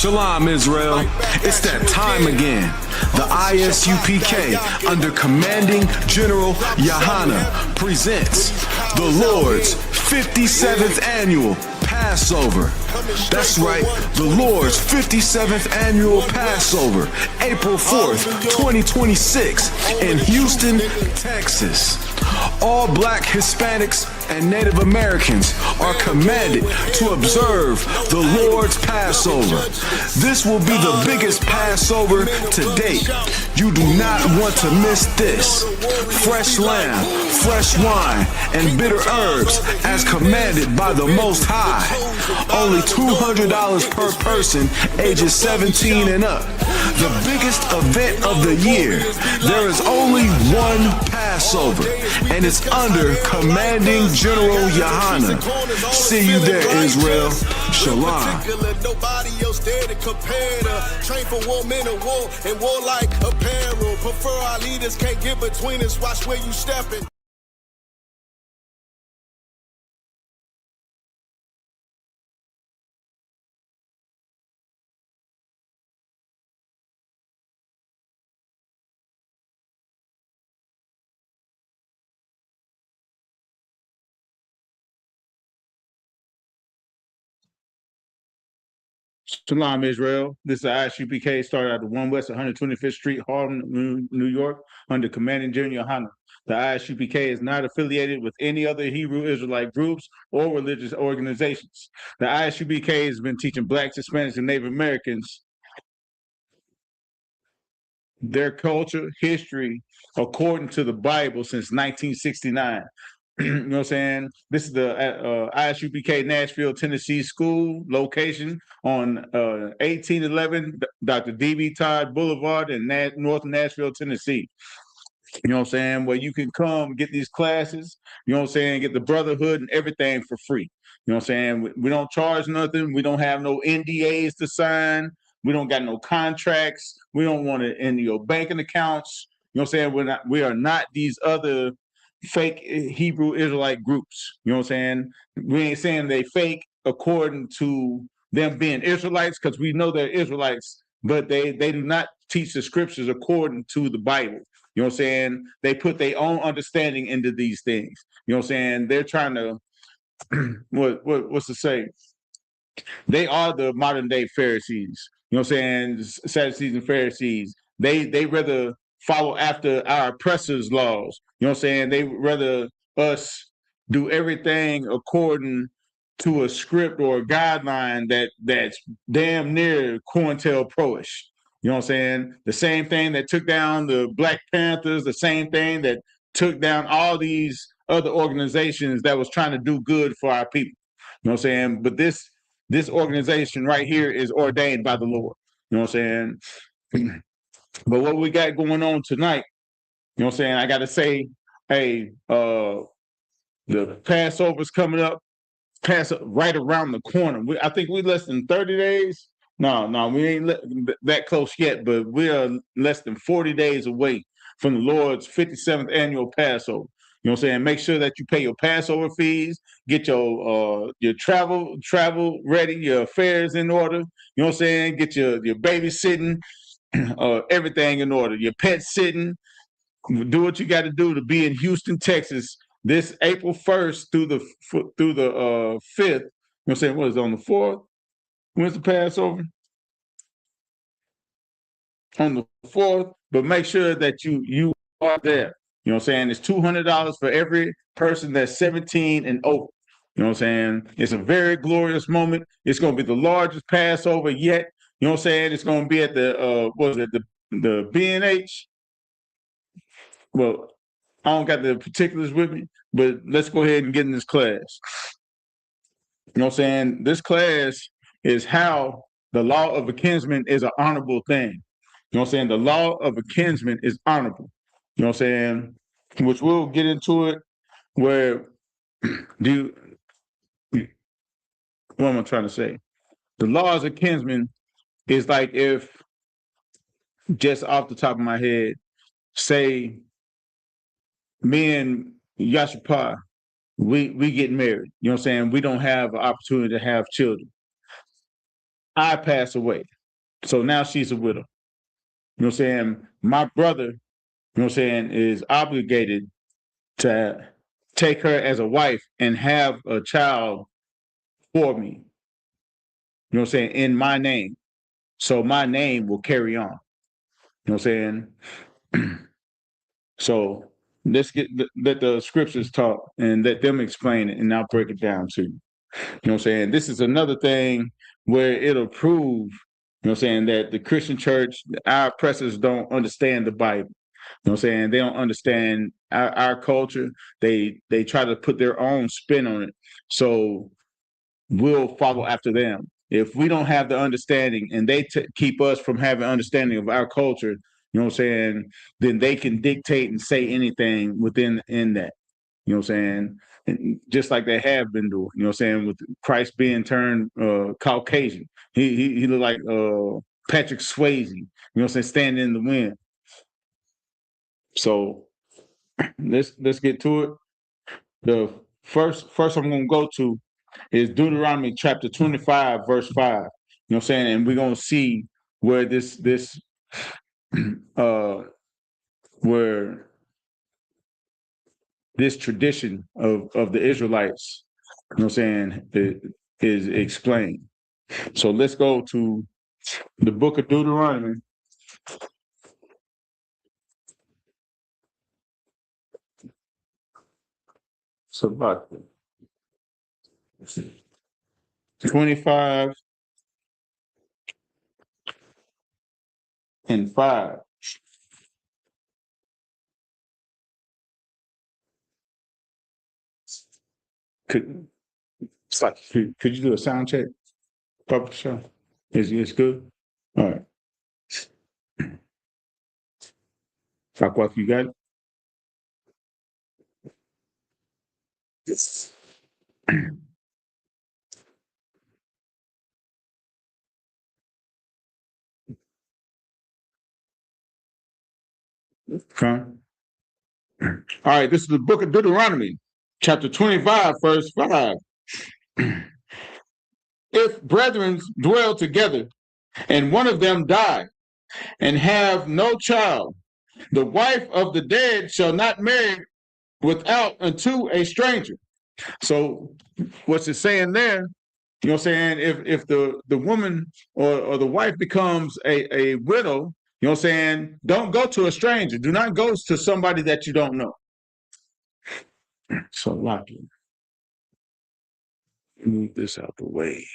Shalom, Israel. It's that time again. The ISUPK, under Commanding General Yahana, presents the Lord's 57th Annual Passover. That's right, the Lord's 57th Annual Passover, April 4th, 2026, in Houston, Texas. All Black, Hispanics, and Native Americans are commanded to observe the Lord's Passover. This will be the biggest Passover to date. You do not want to miss this. Fresh lamb, fresh wine, and bitter herbs as commanded by the Most High. Only $200 per person ages 17 and up. The biggest event of the year. There is only one Passover, and it's under Commanding General Yahana. See you there, Israel. Shalom. Nobody else there to compare to. Train for war, men of war, and war like apparel. Prefer our leaders, can't get between us. Watch where you stepping. Shalom, Israel. This is ISUPK, started at the 1 West 125th Street, Harlem, New York, under Commanding General Yohana. The ISUPK is not affiliated with any other Hebrew Israelite groups or religious organizations. The ISUPK has been teaching Blacks, Hispanics, and Native Americans their culture, history, according to the Bible since 1969. You know what I'm saying? This is the ISUPK Nashville, Tennessee school location on 1811 Dr. D.B. Todd Boulevard in North Nashville, Tennessee. You know what I'm saying? Where you can come get these classes, you know what I'm saying? Get the brotherhood and everything for free. You know what I'm saying? We don't charge nothing. We don't have no NDAs to sign. We don't got no contracts. We don't want it in your banking accounts. You know what I'm saying? We are not these other fake Hebrew Israelite groups. You know what I'm saying? We ain't saying they fake according to them being Israelites, because we know they're Israelites, but they do not teach the scriptures according to the Bible. You know what I'm saying? They put their own understanding into these things. You know what I'm saying? They're trying to what's to say? They are the modern day Pharisees. You know what I'm saying? Sadducees and Pharisees. They rather follow after our oppressors' laws. You know what I'm saying? They rather us do everything according to a script or a guideline that's damn near COINTELPRO-ish. You know what I'm saying? The same thing that took down the Black Panthers, the same thing that took down all these other organizations that was trying to do good for our people. You know what I'm saying? But this organization right here is ordained by the Lord. You know what I'm saying? But what we got going on tonight, you know what I'm saying? I got to say, hey, the Passover's coming up, right around the corner. I think we're less than 30 days. No, we ain't that close yet, but we are less than 40 days away from the Lord's 57th Annual Passover. You know what I'm saying? Make sure that you pay your Passover fees, get your travel ready, your affairs in order. You know what I'm saying? Get your babysitting, everything in order. Your pet sitting. Do what you got to do to be in Houston, Texas, this April 1st through the 5th. You know what I'm saying? What is it, on the 4th? When's the Passover? On the 4th. But make sure that you are there. You know what I'm saying? It's $200 for every person that's 17 and over. You know what I'm saying? It's a very glorious moment. It's going to be the largest Passover yet. You know what I'm saying? It's going to be at the B&H. Well, I don't got the particulars with me, but let's go ahead and get in this class. You know what I'm saying? This class is how the law of a kinsman is an honorable thing. You know what I'm saying? The law of a kinsman is honorable. You know what I'm saying? Which we'll get into it where what am I trying to say? The law of a kinsman is like if, just off the top of my head, say me and Yashapa, we get married. You know what I'm saying? We don't have an opportunity to have children. I pass away. So now she's a widow. You know what I'm saying? My brother, you know what I'm saying, is obligated to take her as a wife and have a child for me. You know what I'm saying? In my name. So my name will carry on. You know what I'm saying? So let's let the scriptures talk and let them explain it, and I'll break it down to you. You know what I'm saying? This is another thing where it'll prove, you know what I'm saying, that the Christian church, our oppressors don't understand the Bible. You know what I'm saying? They don't understand our culture. They try to put their own spin on it. So we'll follow after them. If we don't have the understanding and they keep us from having understanding of our culture, you know what I'm saying, then they can dictate and say anything within in that. You know what I'm saying? And just like they have been doing, you know what I'm saying, with Christ being turned Caucasian. He looked like Patrick Swayze, you know what I'm saying, standing in the wind. So let's get to it. The first I'm gonna go to is Deuteronomy chapter 25, verse 5. You know what I'm saying? And we're gonna see where this uh where this tradition of the Israelites, you know what I'm saying, is explained. So let's go to the book of Deuteronomy. So about 25 and 5. Could could you do a sound check? Puppet show? Is good? All right. Fuck, you got it? Yes. Okay. All right, this is the book of Deuteronomy, chapter 25, verse 5. If brethren dwell together, and one of them die, and have no child, the wife of the dead shall not marry without unto a stranger. So what's it saying there? You know what I'm saying? If the woman or the wife becomes a widow, you know what I'm saying, don't go to a stranger. Do not go to somebody that you don't know. So lucky. Move this out the way.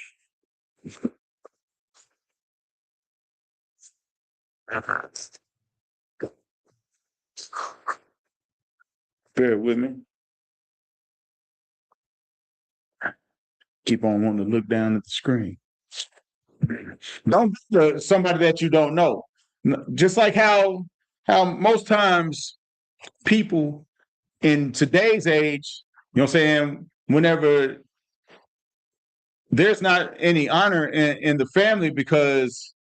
Bear with me. Keep on wanting to look down at the screen. Don't somebody that you don't know. Just like how most times people in today's age, you know what I'm saying, whenever there's not any honor in the family, because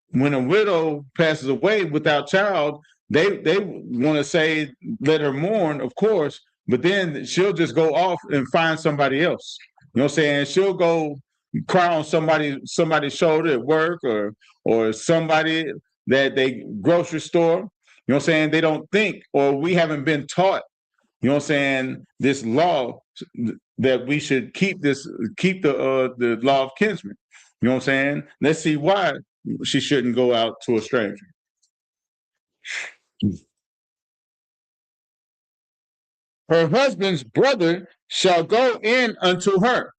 when a widow passes away without child, they want to say let her mourn, of course, but then she'll just go off and find somebody else. You know what I'm saying? She'll go cry on somebody's shoulder at work, or somebody that they grocery store. You know what I'm saying? They don't think, or we haven't been taught, you know what I'm saying, this law that we should keep the law of Kinsman. You know what I'm saying? Let's see why she shouldn't go out to a stranger. Her husband's brother shall go in unto her.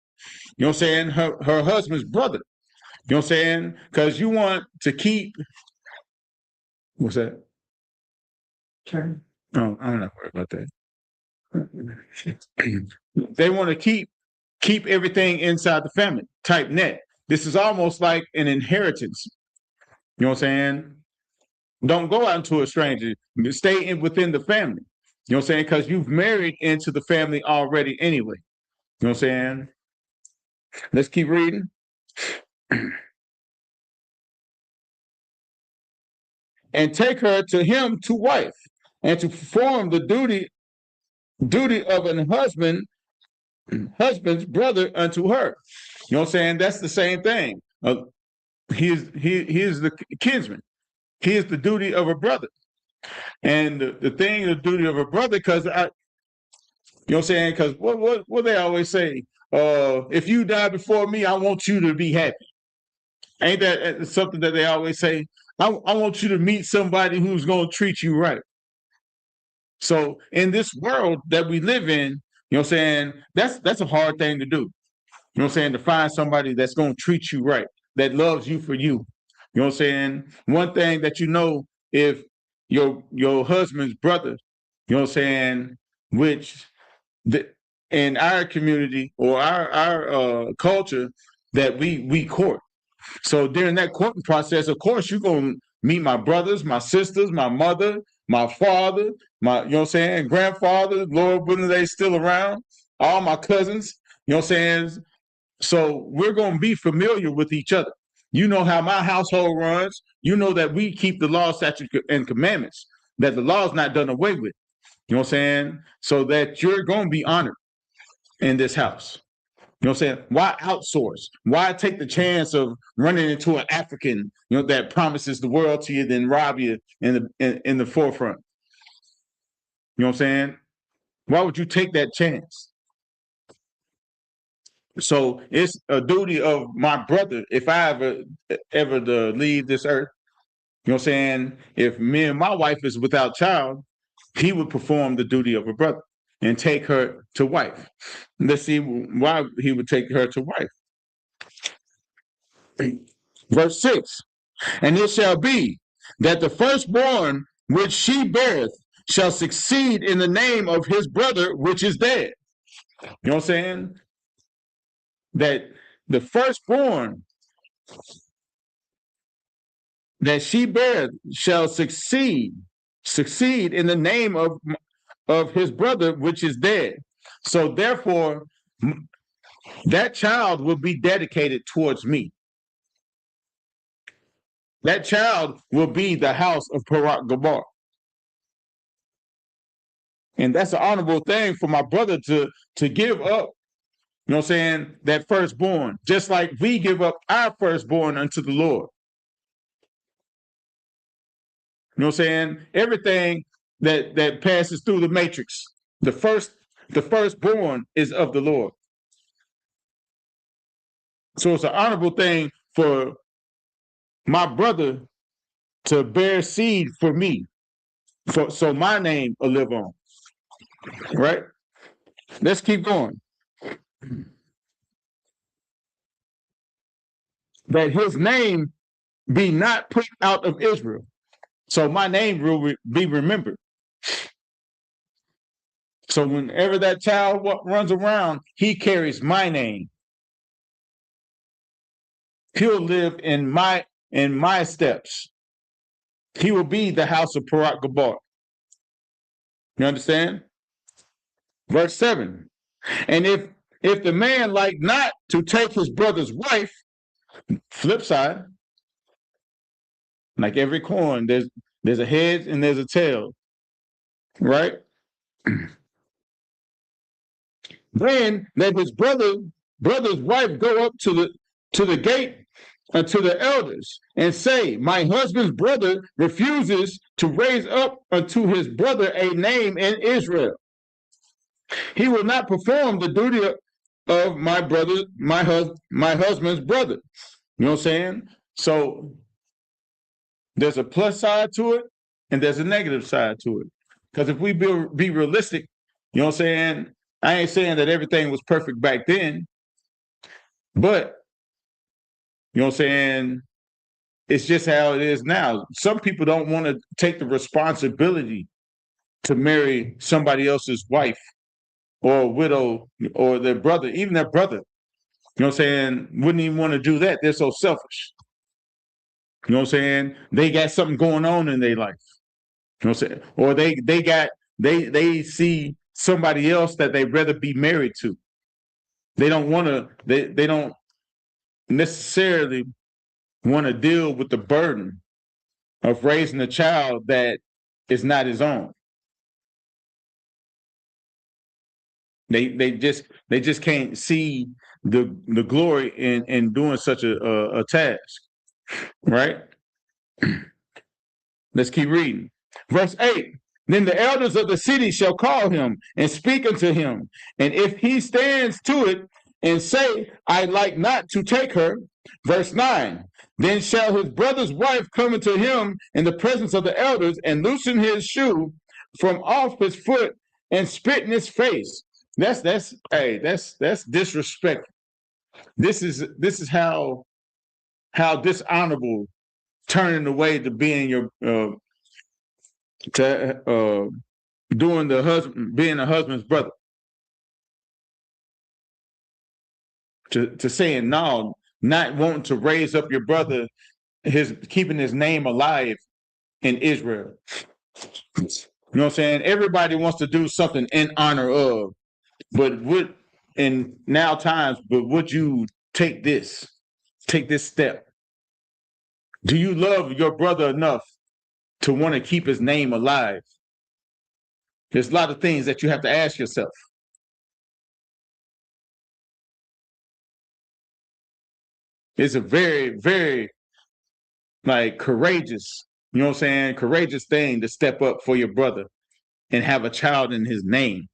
You know what I'm saying? Her husband's brother. You know what I'm saying? Because you want to keep, what's that? Sure. Oh, I'm not worried about that. They want to keep everything inside the family, type net. This is almost like an inheritance. You know what I'm saying? Don't go out into a stranger. Stay within the family. You know what I'm saying? Because you've married into the family already anyway. You know what I'm saying? Let's keep reading. And take her to him to wife, and to perform the duty of an husband's brother unto her. You know what I'm saying? That's the same thing. He is the kinsman. He is the duty of a brother. And the thing, the duty of a brother, because I, you know what I'm saying? Because what they always say, if you die before me, I want you to be happy. Ain't that something that they always say? I want you to meet somebody who's going to treat you right. So in this world that we live in, you know what I'm saying, that's a hard thing to do. You know what I'm saying? To find somebody that's going to treat you right, that loves you for you. You know what I'm saying? One thing that you know, if your husband's brother, you know what I'm saying, which the, in our community or our culture that we court. So during that courting process, of course, you're gonna meet my brothers, my sisters, my mother, my father, my, you know what I'm saying, grandfather, Lord willing they still around, all my cousins, you know what I'm saying? So we're gonna be familiar with each other. You know how my household runs. You know that we keep the law, statutes, and commandments, that the law is not done away with. You know what I'm saying? So that you're gonna be honored in this house. You know what I'm saying? Why outsource? Why take the chance of running into an African, you know, that promises the world to you, then rob you in the forefront? You know what I'm saying? Why would you take that chance? So it's a duty of my brother, if I ever to leave this earth, you know what I'm saying? If me and my wife is without child, he would perform the duty of a brother and take her to wife. Let's see why he would take her to wife. Verse 6, and it shall be that the firstborn which she beareth shall succeed in the name of his brother which is dead. You know what I'm saying? That the firstborn that she beareth shall succeed in the name of his brother which is dead. So therefore, that child will be dedicated towards me. That child will be the house of Parak Gabar. And that's an honorable thing for my brother to give up, you know what I'm saying, that firstborn, just like we give up our firstborn unto the Lord. You know what I'm saying? Everything that passes through the matrix, the firstborn is of the Lord. So it's an honorable thing for my brother to bear seed for me, so my name will live on. Right? Let's keep going. That his name be not put out of Israel. So my name will be remembered. So whenever that child runs around, he carries my name. He'll live in my steps. He will be the house of Parak Gabar. You understand? Verse 7. And if the man like not to take his brother's wife, flip side, like every coin, there's a head and there's a tail, right? Then let his brother's wife go up to the gate unto the elders and say, my husband's brother refuses to raise up unto his brother a name in Israel. He will not perform the duty of my brother, my husband's brother. You know what I'm saying? So there's a plus side to it and there's a negative side to it. Because if we be realistic, you know what I'm saying? I ain't saying that everything was perfect back then, but you know what I'm saying? It's just how it is now. Some people don't want to take the responsibility to marry somebody else's wife or a widow or their brother, even their brother. You know what I'm saying? Wouldn't even want to do that. They're so selfish. You know what I'm saying? They got something going on in their life. You know what I'm saying? Or they see somebody else that they'd rather be married to. They don't want to, they don't necessarily want to deal with the burden of raising a child that is not his own. They just can't see the glory in doing such a task, right? Let's keep reading. Verse 8. Then the elders of the city shall call him and speak unto him. And if he stands to it and say, I like not to take her. Verse 9. Then shall his brother's wife come unto him in the presence of the elders and loosen his shoe from off his foot and spit in his face. That's disrespectful. This is how dishonorable turning away to being your doing the husband, being a husband's brother, to saying no, not wanting to raise up your brother, keeping his name alive in Israel. You know what I'm saying? Everybody wants to do something in honor of, but would you take this step? Do you love your brother enough to want to keep his name alive? There's a lot of things that you have to ask yourself. It's a very, very courageous, you know what I'm saying, courageous thing to step up for your brother and have a child in his name,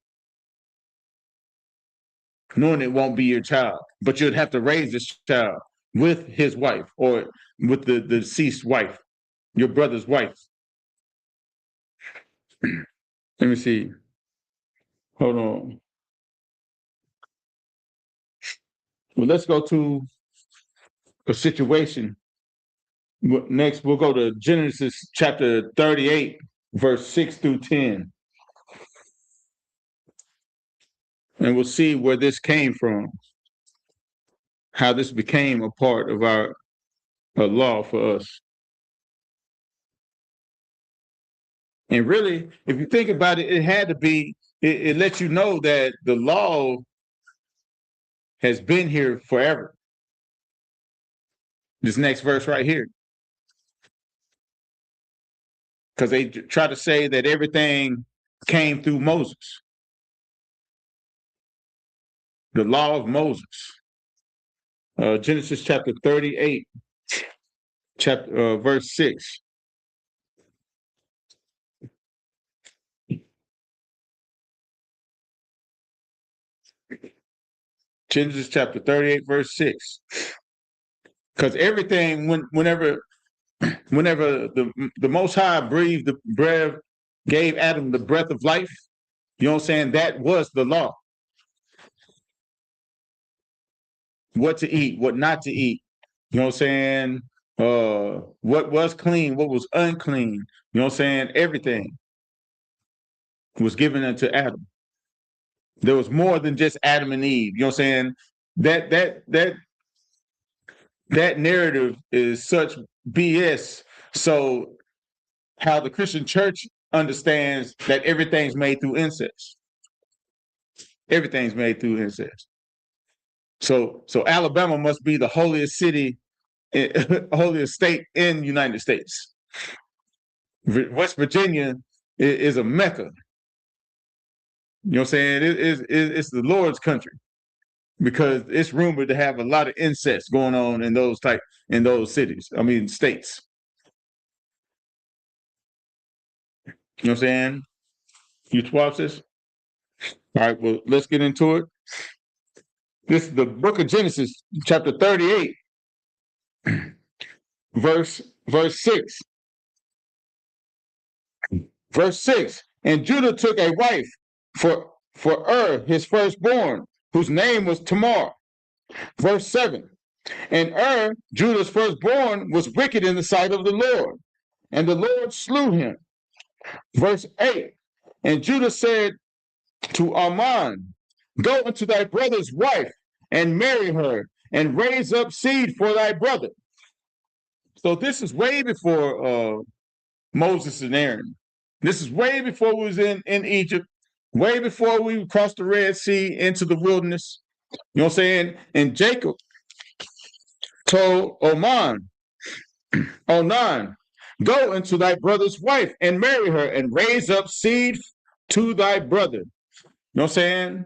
knowing it won't be your child, but you'd have to raise this child with his wife or with the deceased wife, your brother's wife. Let me see. Hold on. Well, let's go to a situation. Next, we'll go to Genesis chapter 38, verse 6 through 10. And we'll see where this came from, how this became a part of our law for us. And really, if you think about it, it had to be, it lets you know that the law has been here forever. This next verse right here. Because they try to say that everything came through Moses. The law of Moses. Genesis chapter 38, verse 6. Genesis chapter 38, verse 6. Because everything, whenever the Most High breathed the breath, gave Adam the breath of life, you know what I'm saying? That was the law. What to eat, what not to eat. You know what I'm saying? What was clean, what was unclean. You know what I'm saying? Everything was given unto Adam. There was more than just Adam and Eve. You know what I'm saying? That narrative is such BS. So how the Christian church understands that everything's made through incest. Everything's made through incest. So Alabama must be the holiest city, holiest state in the United States. West Virginia is a Mecca. You know what I'm saying? It's the Lord's country, because it's rumored to have a lot of incest going on in those cities. I mean, states. You know what I'm saying? You swap this? All right, well, let's get into it. This is the book of Genesis, chapter 38, verse 6. Verse 6. And Judah took a wife for his firstborn, whose name was Tamar. Verse 7. And Judah's firstborn, was wicked in the sight of the Lord, and the Lord slew him. Verse 8. And Judah said to Ammon, go unto thy brother's wife and marry her, and raise up seed for thy brother. So this is way before Moses and Aaron. This is way before we was in Egypt, way before we crossed the Red Sea into the wilderness. You know what I'm saying? And Jacob told Onan, go into thy brother's wife and marry her, and raise up seed to thy brother. You know what I'm saying?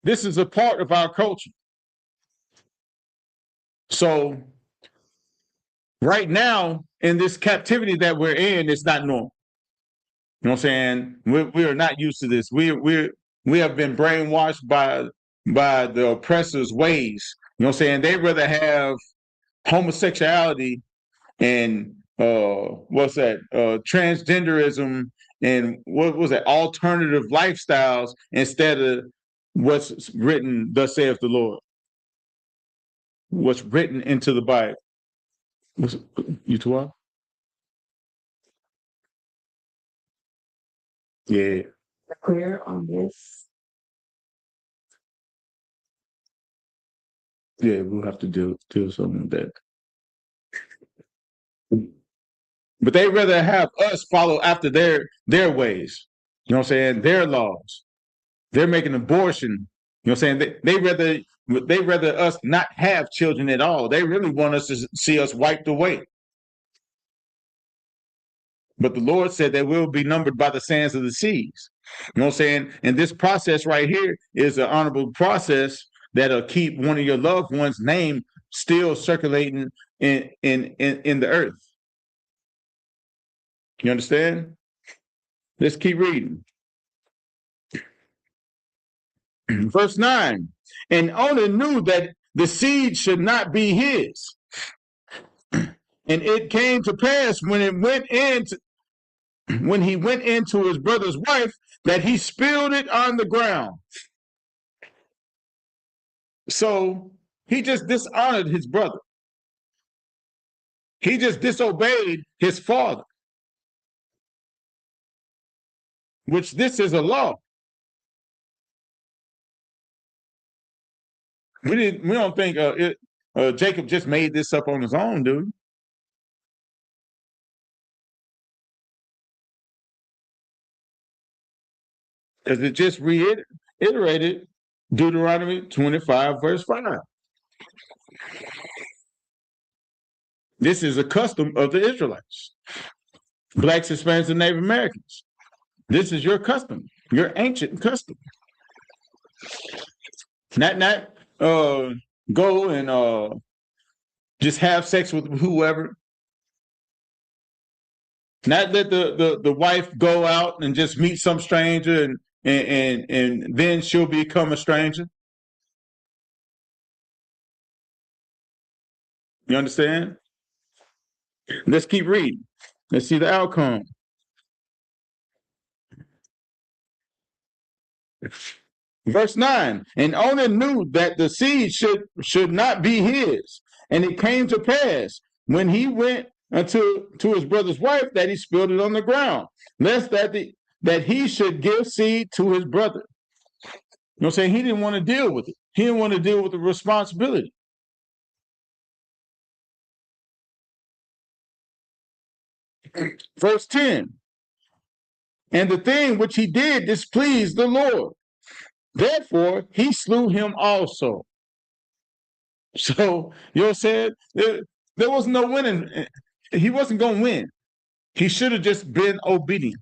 This is a part of our culture. So right now, in this captivity that we're in, it's not normal. You know what I'm saying? We are not used to this. We have been brainwashed by the oppressor's ways. You know what I'm saying? They rather have homosexuality and what's that? Transgenderism and what was that? Alternative lifestyles instead of what's written, thus saith the Lord. What's written into the Bible. You too well? Yeah. Clear on this. Yeah, we'll have to do something with that. But they rather have us follow after their ways. You know what I'm saying? Their laws. They're making abortion. You know what I'm saying? They rather us not have children at all. They really want us to see us wiped away. But the Lord said that we'll be numbered by the sands of the seas. You know what I'm saying? And this process right here is an honorable process that'll keep one of your loved ones' name still circulating in the earth. You understand? Let's keep reading. Verse 9. And Onan knew that the seed should not be his. And it came to pass when he went into his brother's wife that he spilled it on the ground. So he just dishonored his brother. He just disobeyed his father, which this is a law. We don't think Jacob just made this up on his own, dude. Because it just reiterated Deuteronomy 25, verse 5. This is a custom of the Israelites, Blacks, Hispanics, and Native Americans. This is your custom, your ancient custom. Not go and just have sex with whoever. Not let the wife go out and just meet some stranger and then she'll become a stranger. You understand? Let's keep reading. Let's see the outcome. Verse 9. And Onan knew that the seed should not be his. And it came to pass when he went to his brother's wife that he spilled it on the ground, lest that he should give seed to his brother. You know what I'm saying? He didn't want to deal with it. He didn't want to deal with the responsibility. Verse 10. And the thing which he did displeased the Lord. Therefore, he slew him also. So, you know what I'm saying? There was no winning. He wasn't going to win. He should have just been obedient.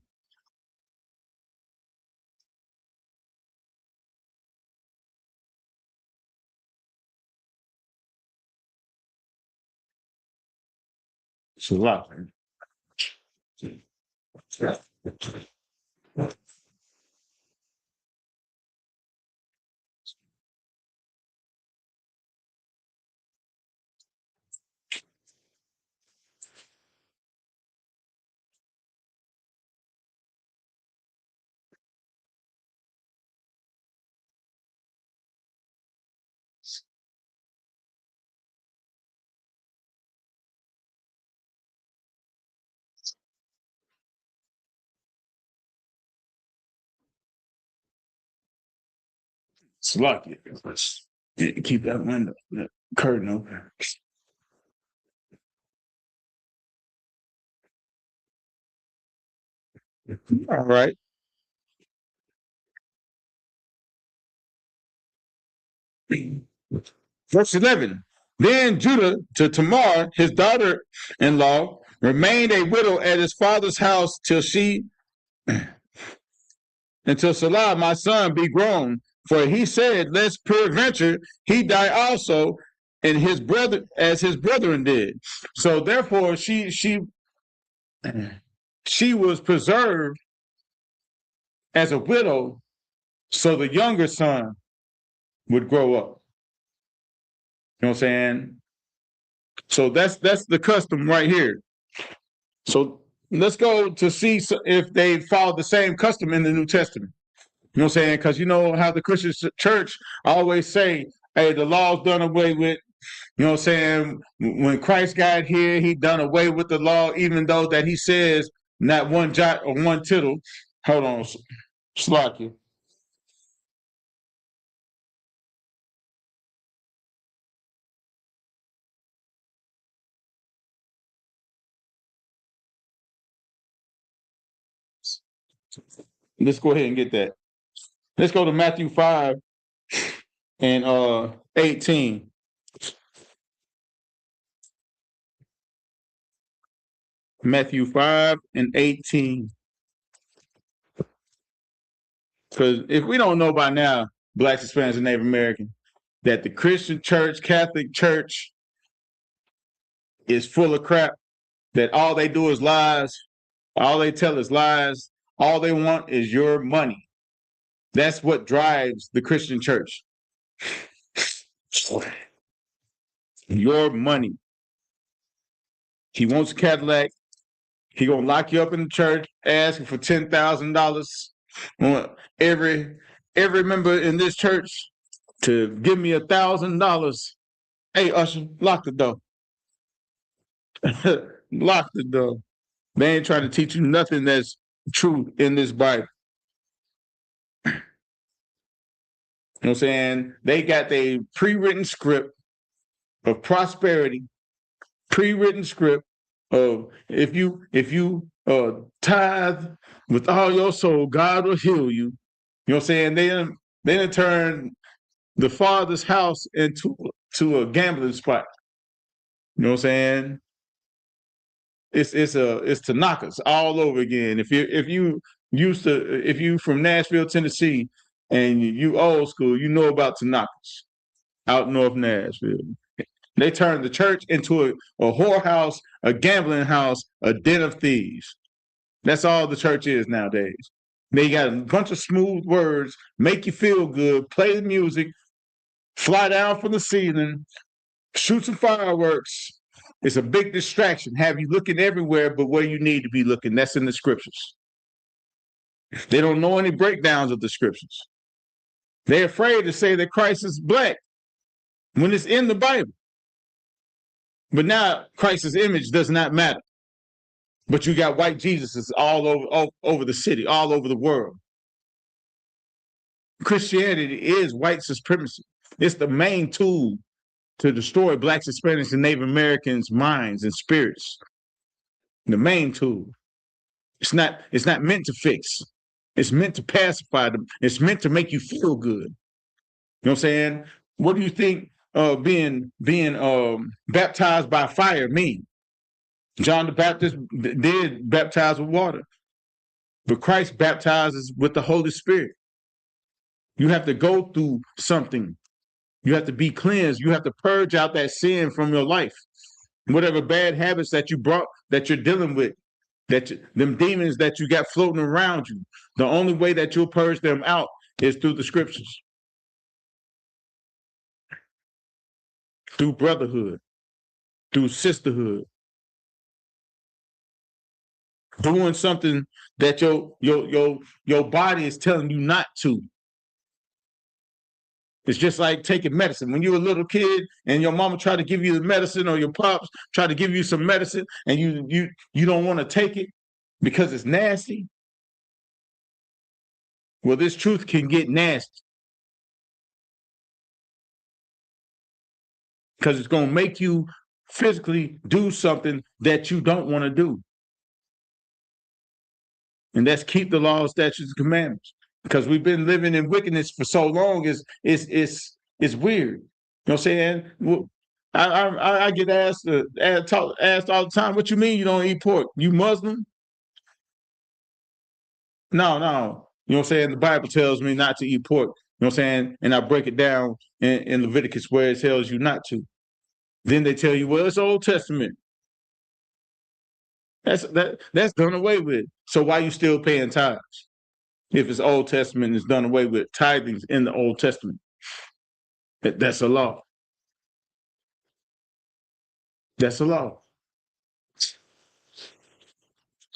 It's a lot. It's lucky. Let's keep that window, that curtain open. All right. Verse 11. Then Judah to Tamar, his daughter-in-law, remained a widow at his father's house until Salah, my son, be grown. For he said, lest peradventure he die also, and his brother as his brethren did. So therefore she was preserved as a widow, so the younger son would grow up. You know what I'm saying? So that's the custom right here. So let's go to see if they followed the same custom in the New Testament. You know what I'm saying? Because you know how the Christian church always say, hey, the law's done away with. You know what I'm saying? When Christ got here, he done away with the law, even though that he says not one jot or one tittle. Hold on, Slocky. Let's go ahead and get that. Let's go to Matthew 5 and 18. Matthew 5 and 18. Because if we don't know by now, Blacks, Hispanics, and Native American, that the Christian church, Catholic church is full of crap, that all they do is lies, all they tell is lies, all they want is your money. That's what drives the Christian church. Your money. He wants a Cadillac. He gonna lock you up in the church, asking for $10,000. Every member in this church to give me $1,000. Hey, usher, lock the door. Lock the door. They ain't trying to teach you nothing that's true in this Bible. You know what I'm saying? They got a pre-written script of prosperity, pre-written script of if you tithe with all your soul, God will heal you. You know what I'm saying? They done turn the Father's house into a gambling spot. You know what I'm saying? It's to knock us all over again. If you from Nashville, Tennessee, and you old school, you know about Tanakas out North Nashville. They turned the church into a whorehouse, a gambling house, a den of thieves. That's all the church is nowadays. They got a bunch of smooth words, make you feel good, play the music, fly down from the ceiling, shoot some fireworks. It's a big distraction. Have you looking everywhere but where you need to be looking. That's in the scriptures. They don't know any breakdowns of the scriptures. They're afraid to say that Christ is black when it's in the Bible. But now Christ's image does not matter. But you got white Jesuses all over the city, all over the world. Christianity is white supremacy. It's the main tool to destroy Blacks, Hispanics, and Native Americans' minds and spirits. The main tool. It's not meant to fix. It's meant to pacify them. It's meant to make you feel good. You know what I'm saying? What do you think being baptized by fire mean? John the Baptist did baptize with water, but Christ baptizes with the Holy Spirit. You have to go through something. You have to be cleansed. You have to purge out that sin from your life. Whatever bad habits that you brought, that you're dealing with, them demons that you got floating around you, the only way that you'll purge them out is through the scriptures, through brotherhood, through sisterhood, doing something that your body is telling you not to. It's just like taking medicine. When you're a little kid and your mama tried to give you the medicine, or your pops try to give you some medicine, and you don't want to take it because it's nasty. Well, this truth can get nasty because it's going to make you physically do something that you don't want to do. And that's keep the law, statutes, and commandments. Because we've been living in wickedness for so long, it's weird. You know what I'm saying? Well, I get asked all the time, what you mean you don't eat pork? You Muslim? No. You know what I'm saying? The Bible tells me not to eat pork. know what I'm saying? And I break it down in Leviticus where it tells you not to. Then they tell you, well, it's Old Testament. That's done away with. So why you still paying tithes? If it's Old Testament, it's done away with. Tithing's in the Old Testament. That's a law. That's a law.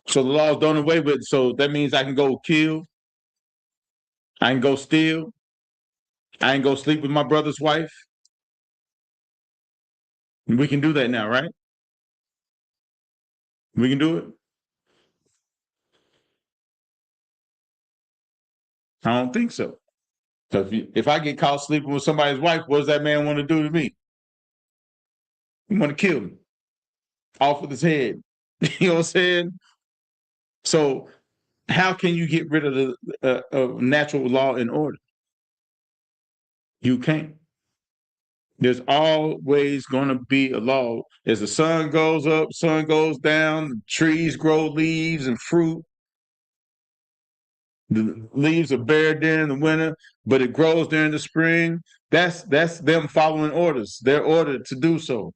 So the law is done away with. So that means I can go kill. I can go steal. I can go sleep with my brother's wife. We can do that now, right? We can do it. I don't think so. So if I get caught sleeping with somebody's wife, what does that man want to do to me? He want to kill me off with his head. You know what I'm saying? So how can you get rid of the natural law and order? You can't. There's always going to be a law. As the sun goes up, sun goes down, trees grow leaves and fruit. The leaves are bare during the winter, but it grows during the spring. That's them following orders. They're ordered to do so.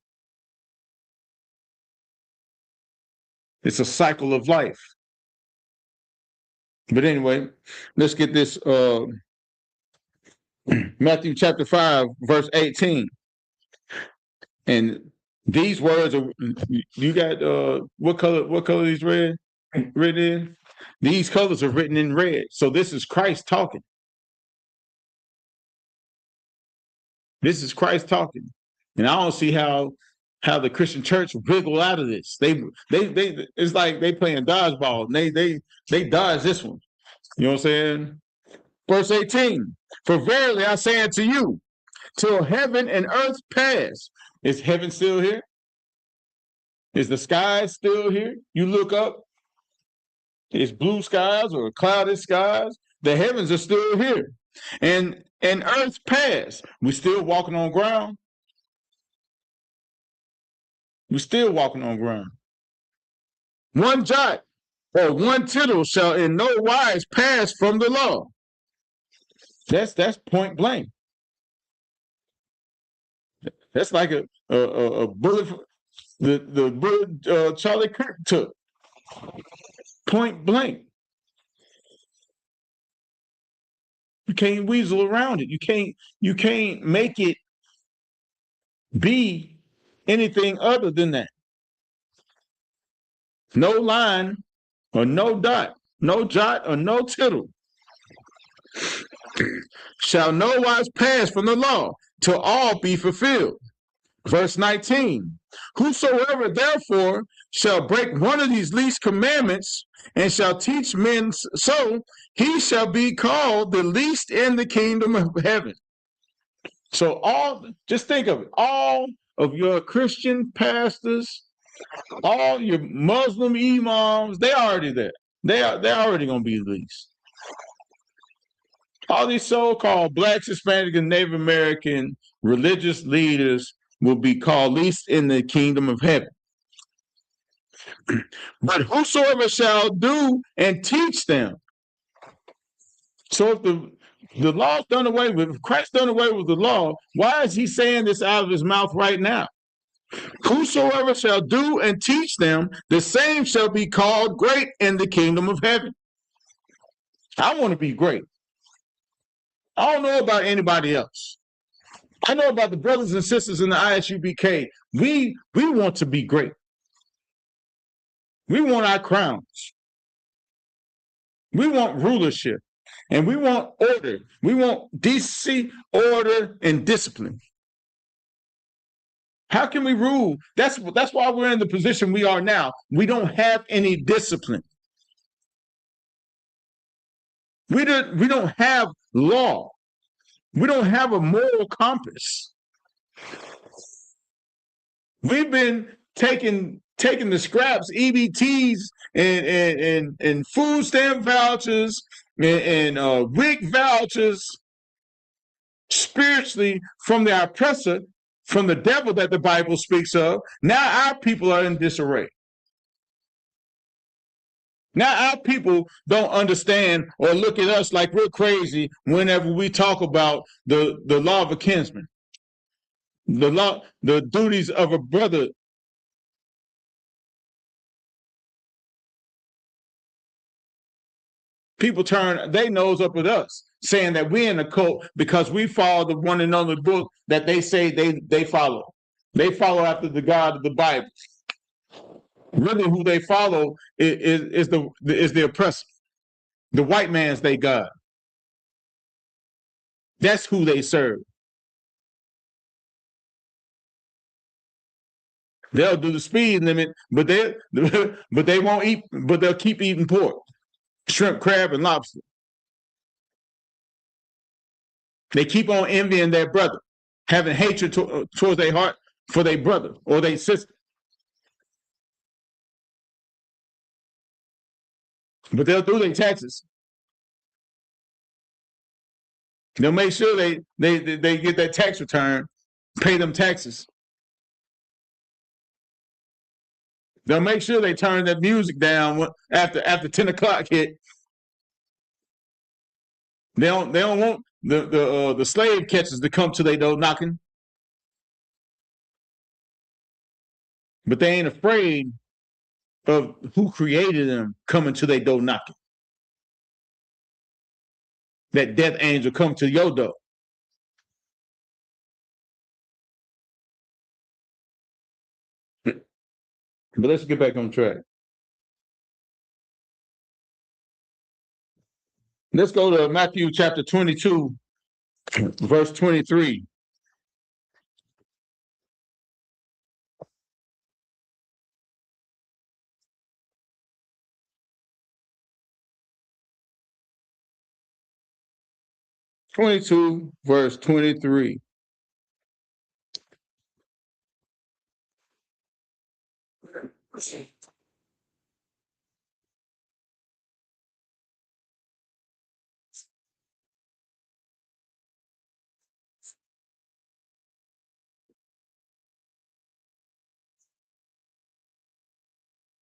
It's a cycle of life. But anyway, let's get this Matthew chapter 5, verse 18. And these words are, you got what color is written in? These colors are written in red. So this is Christ talking. This is Christ talking. And I don't see how the Christian church wiggle out of this. They it's like they playing dodgeball and they dodge this one. You know what I'm saying? Verse 18. For verily I say unto you, till heaven and earth pass. Is heaven still here? Is the sky still here? You look up, it's blue skies or clouded skies. The heavens are still here. And earth pass. We still walking on ground. We're still walking on ground. One jot or one tittle shall in no wise pass from the law. That's point blank. That's like a bullet. The bullet Charlie Kirk took. Point blank. You can't weasel around it. You can't make it be anything other than that. No line or no dot, no jot or no tittle shall no wise pass from the law till all be fulfilled. Verse 19. Whosoever therefore shall break one of these least commandments and shall teach men so, he shall be called the least in the kingdom of heaven. So just think of it. All of your Christian pastors, all your Muslim imams, they're already there. They're already going to be the least. All these so-called Black, Hispanic, and Native American religious leaders will be called least in the kingdom of heaven. But whosoever shall do and teach them. So if the law's done away with, if Christ done away with the law, why is he saying this out of his mouth right now? Whosoever shall do and teach them, the same shall be called great in the kingdom of heaven. I want to be great. I don't know about anybody else. I know about the brothers and sisters in the ISUPK. We want to be great. We want our crowns. We want rulership. And we want order. We want decency, order, and discipline. How can we rule? That's why we're in the position we are now. We don't have any discipline. We don't have law. We don't have a moral compass. We've been taking the scraps, EBTs, and food stamp vouchers, and WIC vouchers, spiritually from the oppressor, from the devil that the Bible speaks of. Now our people are in disarray. Now, our people don't understand or look at us like we're crazy whenever we talk about the law of a kinsman, the duties of a brother. People turn their nose up at us, saying that we're in a cult because we follow the one and only book that they say they follow. They follow after the God of the Bible. Really, who they follow is the oppressor. The white man's they God. That's who they serve. They'll do the speed limit, but they won't eat. But they'll keep eating pork, shrimp, crab, and lobster. They keep on envying their brother, having hatred towards their heart for their brother or their sister. But they'll do their taxes. They'll make sure they get that tax return, pay them taxes. They'll make sure they turn that music down after 10 o'clock hit. They don't want the slave catchers to come to their door knocking. But they ain't afraid of who created them coming to their door knocking. That death angel come to your door. But let's get back on track. Let's go to Matthew chapter 22, verse 23. Verse 23.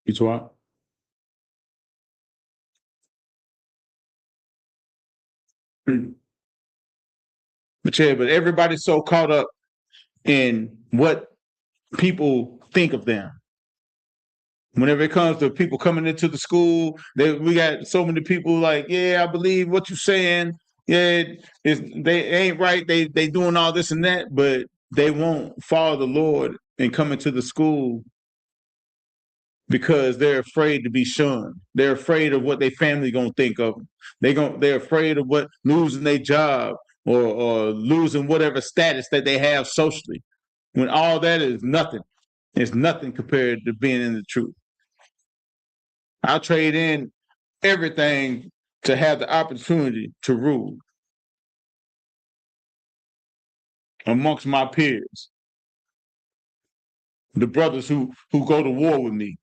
It's what? But everybody's so caught up in what people think of them. Whenever it comes to people coming into the school, we got so many people like, yeah, I believe what you're saying. Yeah, they ain't right. They doing all this and that, but they won't follow the Lord and come into the school because they're afraid to be shunned. They're afraid of what their family gonna think of them. They're afraid of what losing their job or losing whatever status that they have socially. When all that is nothing. It's nothing compared to being in the truth. I'll trade in everything to have the opportunity to rule amongst my peers, the brothers who go to war with me,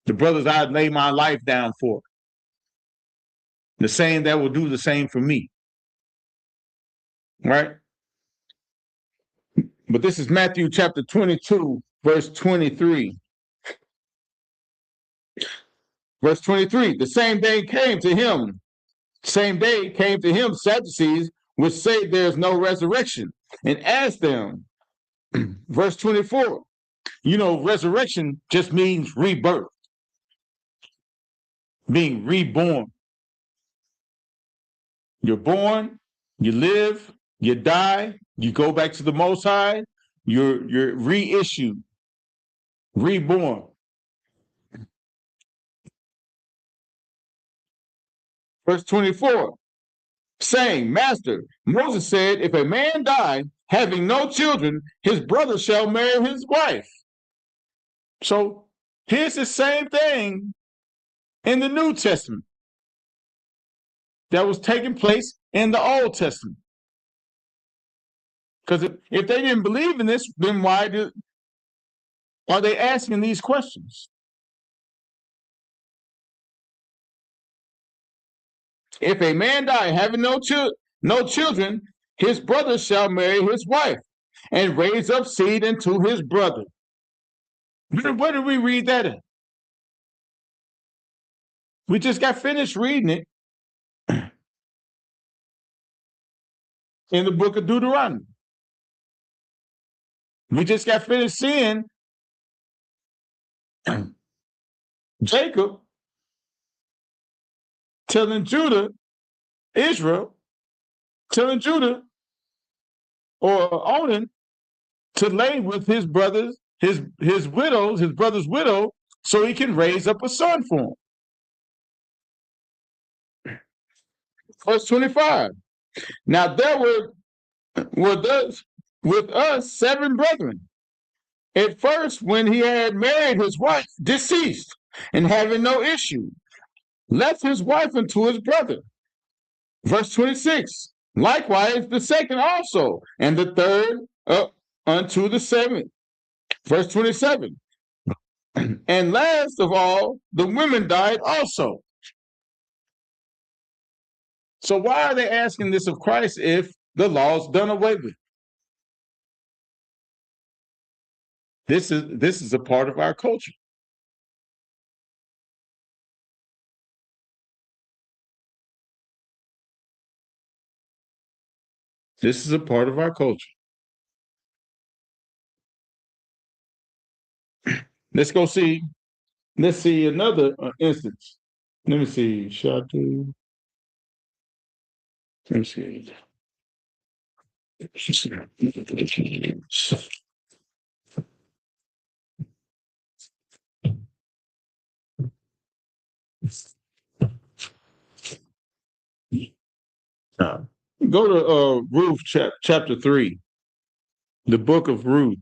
the brothers I'd lay my life down for, the same that will do the same for me, right? But this is Matthew chapter 22, verse 23. Verse 23, the same day came to him Sadducees, which say there's no resurrection, and asked them, verse 24, resurrection just means rebirth, being reborn. You're born, you live, you die, you go back to the Most High, you're reissued, reborn. Verse 24, saying, Master, Moses said, if a man die having no children, his brother shall marry his wife. So here's the same thing in the New Testament that was taking place in the Old Testament. Because if they didn't believe in this, then why are they asking these questions? If a man die having no children, his brother shall marry his wife and raise up seed unto his brother. Where did we read that in? We just got finished reading it in the book of Deuteronomy. We just got finished seeing Jacob telling Judah, Israel, telling Judah or Onan to lay with his brothers, his widows, his brother's widow, so he can raise up a son for him. Verse 25. Now there were thus with us 7 brethren. At first, when he had married his wife, deceased, and having no issue, left his wife unto his brother. Verse 26. Likewise, the second also, and the third unto the 7th. Verse 27. And last of all, the women died also. So why are they asking this of Christ if the law's done away with? This is a part of our culture. This is a part of our culture. Let's see another instance. Let me see. Shatu. Let me see. Go to Ruth chapter 3, the book of Ruth.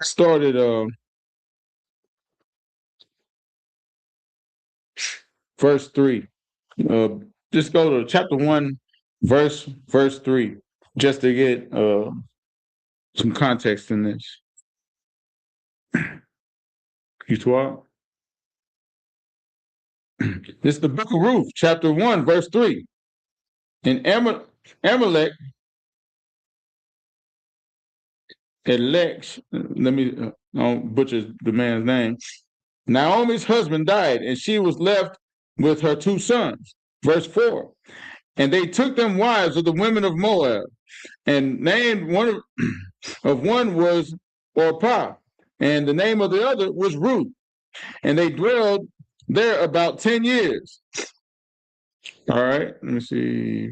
Started verse 3. Just go to chapter 1, verse 3, just to get some context in this. You talk. This is the book of Ruth, chapter 1, verse 3. And Amalek elects, let me don't butcher the man's name. Naomi's husband died, and she was left with her 2 sons. Verse 4. And they took them wives of the women of Moab, and named one was Orpah, and the name of the other was Ruth. And they dwelled there about 10 years. All right, let me see.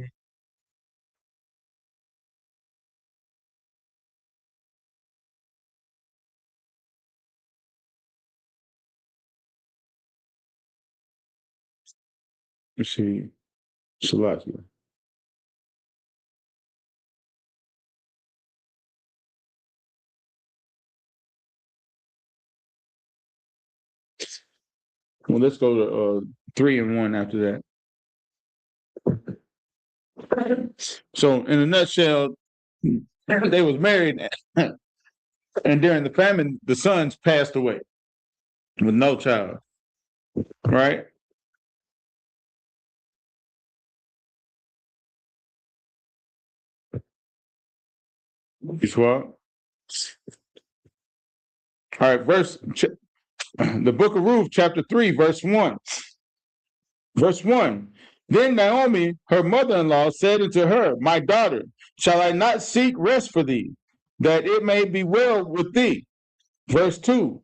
Let's see. Salakia. Well, let's go to 3 and 1 after that. So, in a nutshell, they was married, and during the famine, the sons passed away with no child. Right? All right, the book of Ruth, chapter 3, verse 1. Verse 1. Then Naomi, her mother-in-law, said unto her, My daughter, shall I not seek rest for thee, that it may be well with thee? Verse 2.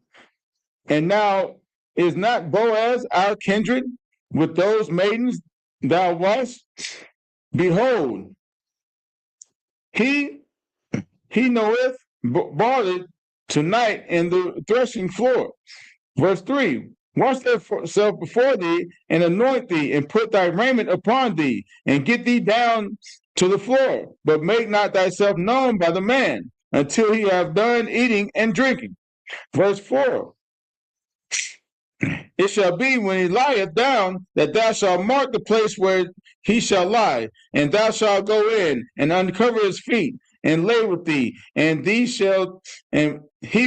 And now is not Boaz our kindred with those maidens thou wast? Behold, he knoweth barley tonight in the threshing floor. Verse 3. Wash thyself before thee, and anoint thee, and put thy raiment upon thee, and get thee down to the floor. But make not thyself known by the man, until he have done eating and drinking. Verse 4. It shall be when he lieth down, that thou shalt mark the place where he shall lie, and thou shalt go in, and uncover his feet, and lay with thee, and he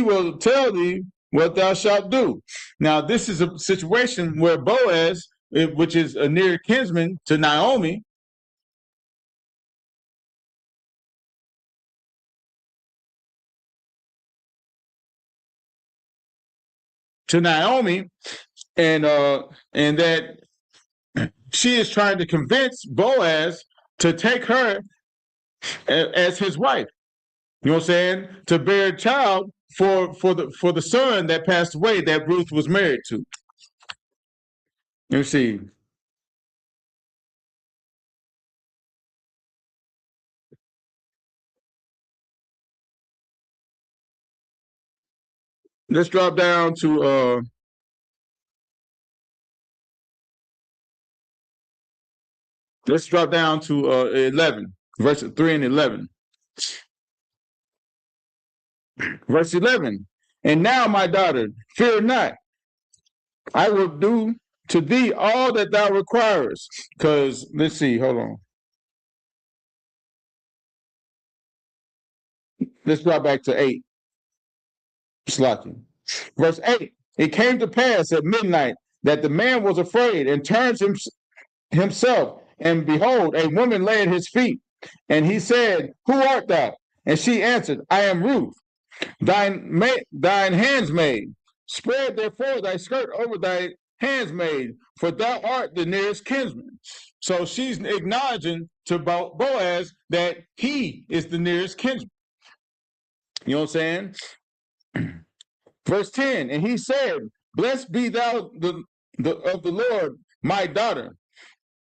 will tell thee what thou shalt do. Now, this is a situation where Boaz, which is a near kinsman to Naomi, and that she is trying to convince Boaz to take her as his wife. You know what I'm saying? To bear a child for the son that passed away that Ruth was married to. Let me see. Let's drop down to 11, verses 3 and 11. Verse 11. And now, my daughter, fear not. I will do to thee all that thou requirest. Because, let's see, hold on. Let's drop back to 8. Slocking. Verse 8. It came to pass at midnight that the man was afraid and turned himself, and behold, a woman lay at his feet. And he said, Who art thou? And she answered, I am Ruth, thine handsmaid. Spread therefore thy skirt over thy handsmaid, for thou art the nearest kinsman. So she's acknowledging to Boaz that he is the nearest kinsman. You know what I'm saying? Verse 10, and he said, Blessed be thou of the Lord, my daughter,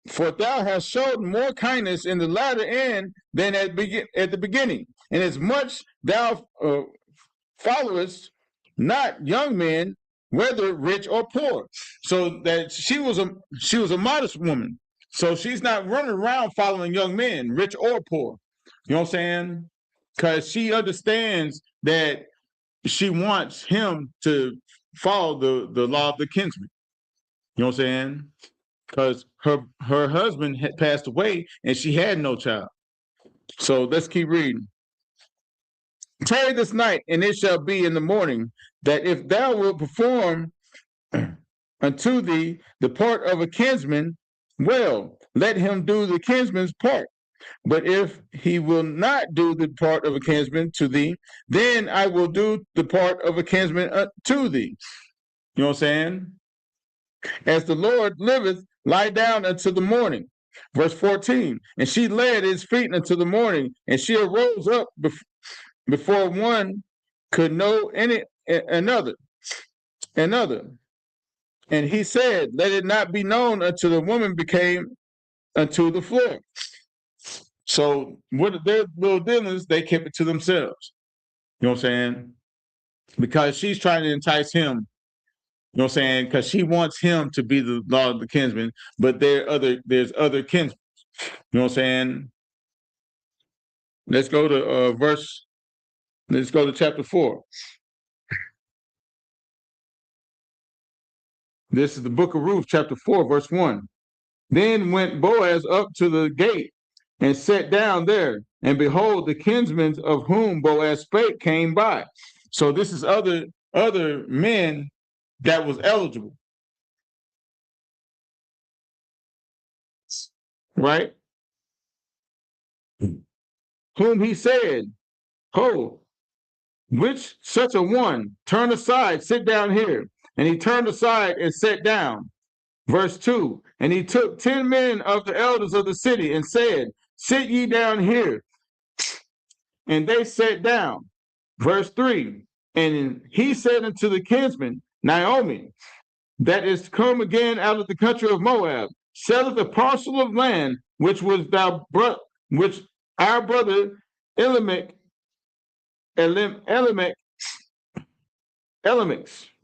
for thou hast showed more kindness in the latter end than at the beginning, inasmuch thou followest not young men, whether rich or poor. So that she was a modest woman. So she's not running around following young men, rich or poor. You know what I'm saying? Because she understands that she wants him to follow the law of the kinsman. You know what I'm saying? Because her husband had passed away and she had no child. So let's keep reading. Tarry this night, and it shall be in the morning that if thou wilt perform unto thee the part of a kinsman, well, let him do the kinsman's part. But if he will not do the part of a kinsman to thee, then I will do the part of a kinsman to thee. You know what I'm saying? As the Lord liveth, lie down until the morning. Verse 14, and she lay at his feet until the morning, and she arose up before one could know another. And he said, Let it not be known until the woman became unto the floor. So what their little dealings, they kept it to themselves. You know what I'm saying? Because she's trying to entice him. You know what I'm saying? Because she wants him to be the law of the kinsman, but there's other kinsmen. You know what I'm saying? Let's go to chapter 4. This is the book of Ruth, chapter 4, verse 1. Then went Boaz up to the gate and sat down there, and behold, the kinsmen of whom Boaz spake came by. So this is other men that was eligible. Right? Whom he said, Ho, which such a one, turn aside, sit down here. And he turned aside and sat down. Verse 2, and he took 10 men of the elders of the city and said, sit ye down here. And they sat down. Verse 3, and he said unto the kinsman, Naomi, that is come again out of the country of Moab, selleth a parcel of land which was which our brother Elimelech,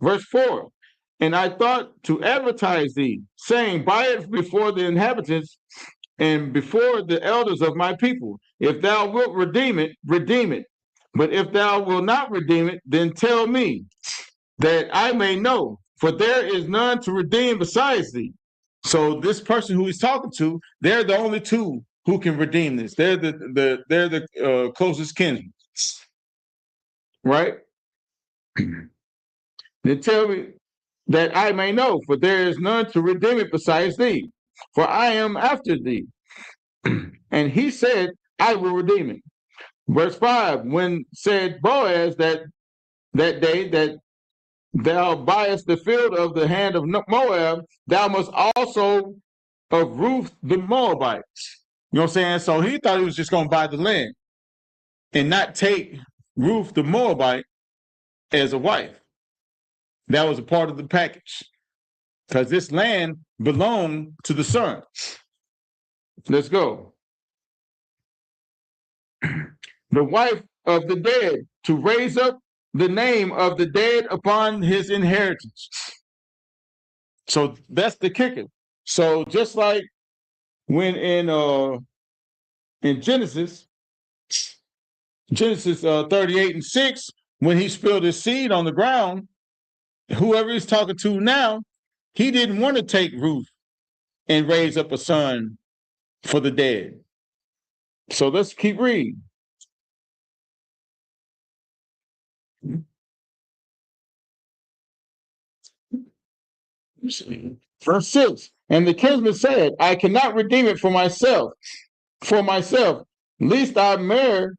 verse 4. And I thought to advertise thee, saying, buy it before the inhabitants and before the elders of my people. If thou wilt redeem it, redeem it. But if thou wilt not redeem it, then tell me, that I may know, for there is none to redeem besides thee. So this person who he's talking to, they're the only two who can redeem this. They're the closest kinsmen, right? Then tell me that I may know, for there is none to redeem it besides thee, for I am after thee. And he said, I will redeem it. Verse 5, when said Boaz that day that thou buyest the field of the hand of Moab, thou must also of Ruth the Moabite. You know what I'm saying? So he thought he was just going to buy the land and not take Ruth the Moabite as a wife. That was a part of the package because this land belonged to the son. Let's go. The wife of the dead, to raise up the name of the dead upon his inheritance. So that's the kicker. So just like when in Genesis 38:6, when he spilled his seed on the ground, whoever he's talking to now, he didn't want to take Ruth and raise up a son for the dead. So let's keep reading. Verse 6, and the kinsman said, I cannot redeem it for myself, lest I merit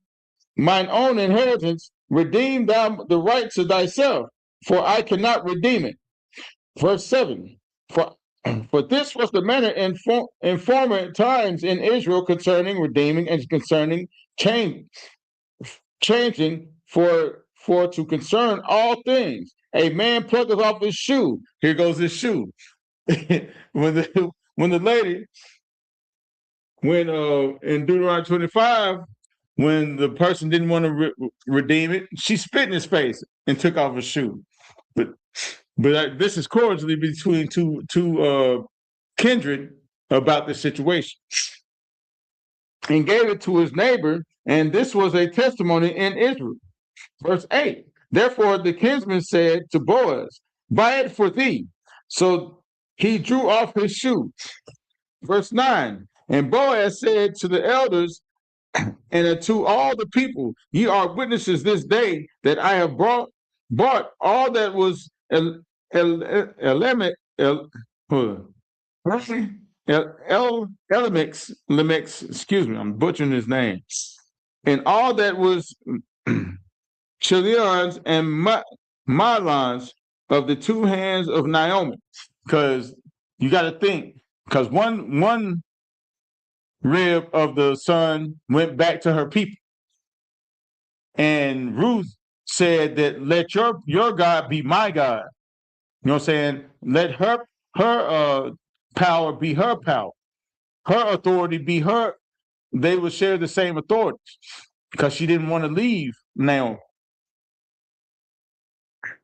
mine own inheritance. Redeem thou the right to thyself, for I cannot redeem it. Verse 7, for this was the manner in former times in Israel concerning redeeming and concerning changing for to concern all things. A man plucketh off his shoe. Here goes his shoe. when the lady, when in Deuteronomy 25, when the person didn't want to redeem it, she spit in his face and took off his shoe. But this is cordially between two kindred about the situation, and gave it to his neighbor, and this was a testimony in Israel. Verse 8, therefore the kinsman said to Boaz, buy it for thee. So he drew off his shoe. Verse 9, and Boaz said to the elders and unto all the people, ye are witnesses this day that I have bought all that was Elimelech's, excuse me, I'm butchering his name, and all that was Chilion's and Mahlon's of the two hands of Naomi. Because you got to think, because one rib of the son went back to her people, and Ruth said that let your God be my God. You know what I'm saying? Let her power be her power, her authority be her. They would share the same authority because she didn't want to leave Naomi.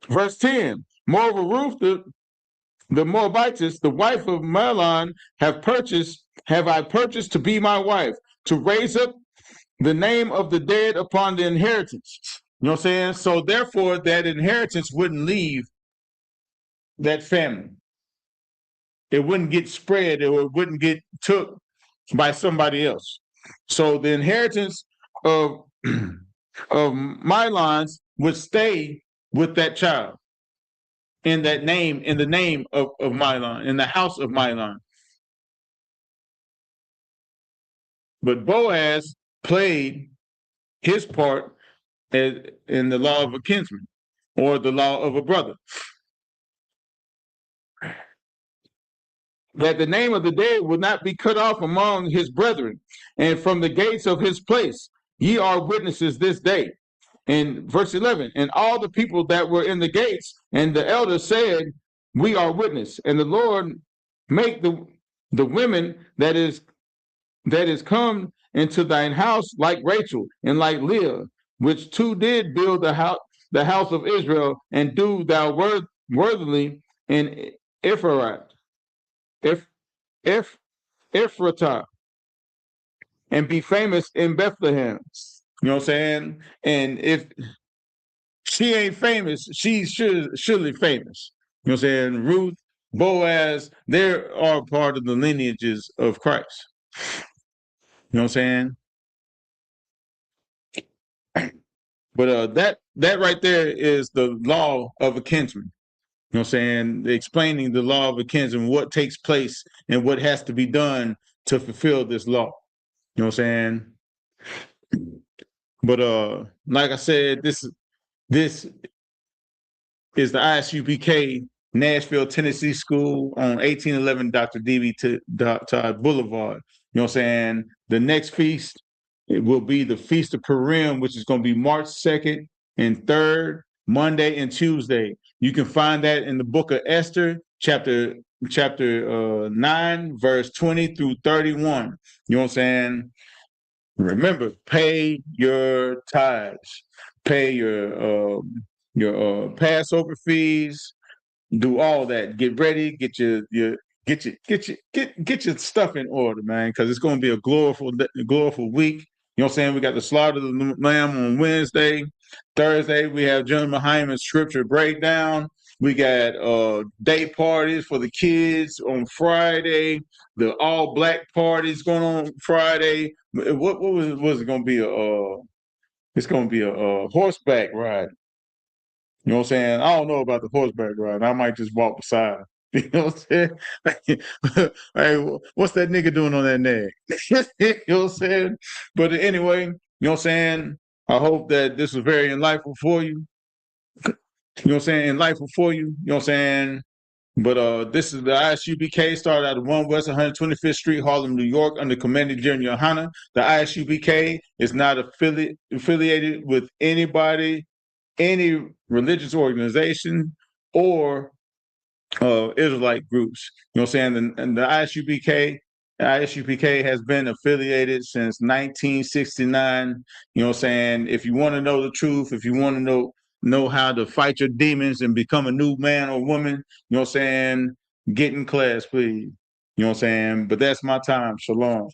Verse 10, moreover, Ruth the Moabitess, the wife of Mahlon, have I purchased to be my wife, to raise up the name of the dead upon the inheritance. You know what I'm saying? So therefore, that inheritance wouldn't leave that family. It wouldn't get spread, or it wouldn't get took by somebody else. So the inheritance of Mahlon's would stay with that child. In that name, in the name of Mahlon, in the house of Mahlon. But Boaz played his part in the law of a kinsman, or the law of a brother. that the name of the dead will not be cut off among his brethren, and from the gates of his place. Ye are witnesses this day. In verse 11, and all the people that were in the gates and the elders said, we are witness. And the Lord make the women that is come into thine house like Rachel and like Leah, which two did build the house of Israel, and do thou worthily in Ephrath, if if Ephratah, and be famous in Bethlehem. You know what I'm saying? And if she ain't famous, she's surely famous. You know what I'm saying? Ruth, Boaz, they are part of the lineages of Christ. You know what I'm saying? But that right there is the law of a kinsman. You know what I'm saying? Explaining the law of a kinsman, what takes place and what has to be done to fulfill this law. You know what I'm saying? But like I said, this is the ISUPK Nashville, Tennessee School on 1811 Dr. D.B. Todd Boulevard. You know what I'm saying? The next feast, it will be the Feast of Purim, which is going to be March 2nd and 3rd, Monday and Tuesday. You can find that in the book of Esther, chapter 9, verse 20 through 31. You know what I'm saying? Remember, pay your tithes, pay your Passover fees, do all that. Get ready, get your stuff in order, man, because it's going to be a gloriful week. You know what I'm saying? We got the slaughter of the lamb on Wednesday. Thursday, we have John Hyman's scripture breakdown. We got day parties for the kids on Friday. The all black parties going on Friday. What was it going to be? It's going to be a horseback ride. You know what I'm saying? I don't know about the horseback ride. I might just walk beside. You know what I'm saying? Hey, what's that nigga doing on that nag? You know what I'm saying? But anyway, you know what I'm saying? I hope that this was very enlightful for you. You know what I'm saying? Enlightful for you. You know what I'm saying? But this is the ISUBK, started out of 1 West 125th Street, Harlem, New York, under Commanding General Yohana. The ISUBK is not affiliated with anybody, any religious organization, or Israelite groups. You know what I'm saying? And the ISUPK has been affiliated since 1969. You know what I'm saying? If you want to know the truth, if you want to know how to fight your demons and become a new man or woman, you know what I'm saying? Get in class, please. You know what I'm saying? But that's my time. Shalom.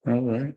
All right.